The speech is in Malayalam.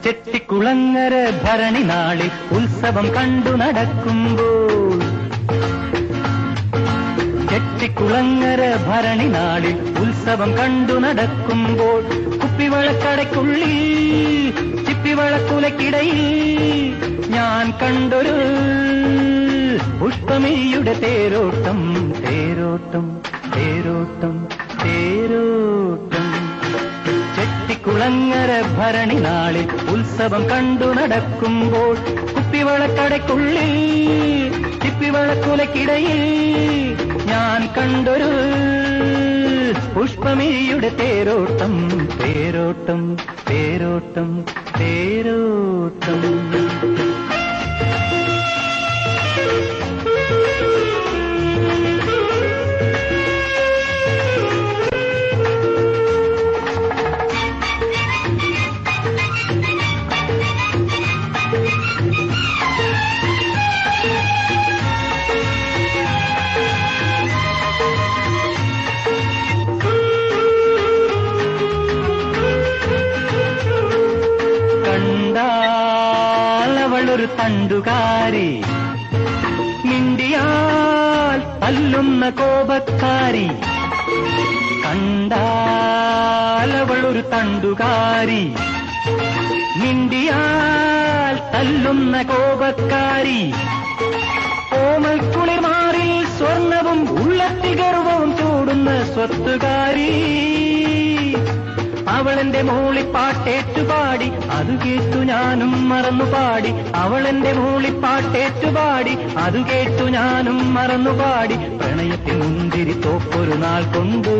ചെട്ടിക്കുളങ്ങര ഭരണി നാളിൽ ഉത്സവം കണ്ടു നടക്കുമ്പോൾ, ചെട്ടിക്കുളങ്ങര ഭരണി നാളിൽ ഉത്സവം കണ്ടു നടക്കുമ്പോൾ, കുപ്പിവളക്കടയ്ക്കുള്ളിൽ ചിപ്പിവളക്കുലക്കിടയിൽ ഞാൻ കണ്ടൊരു പുഷ്പമിഴിയുടെ തേരോട്ടം, തേരോട്ടം, തേരോട്ടം, തേരോട്ടം. ചെട്ടിക്കുളങ്ങര ഭരണി നാളിൽ ഉത്സവം കണ്ടു നടക്കുമ്പോൾ, കുപ്പിവളക്കടയ്ക്കുള്ളിൽ ചിപ്പിവളക്കുലക്കിടയിൽ ഞാൻ കണ്ടൊരു പുഷ്പമിഴിയുടെ തേരോട്ടം, തേരോട്ടം, തേരോട്ടം, തേരോട്ടം. അവളൊരു തണ്ടുകാരി, മിണ്ടിയാൽ തല്ലുന്ന കോപക്കാരി. കണ്ടാൽ അവളൊരു തണ്ടുകാരി, മിണ്ടിയാൽ തല്ലുന്ന കോപക്കാരി. ഓമൽ കുളിർമാറിൽ സ്വർണവും ഉള്ളത്തി ഗർവവും ചൂടുന്ന സ്വത്തുകാരി. അവളെന്റെ മൂളിപ്പാട്ടേറ്റുപാടി, അത് കേട്ടു ഞാനും മറന്നുപാടി. അവളെന്റെ മൂളിപ്പാട്ടേറ്റുപാടി, അത് കേട്ടു ഞാനും മറന്നുപാടി. പ്രണയത്തിൽ മുന്തിരി തോപ്പൊരു നാൾ കൊണ്ട്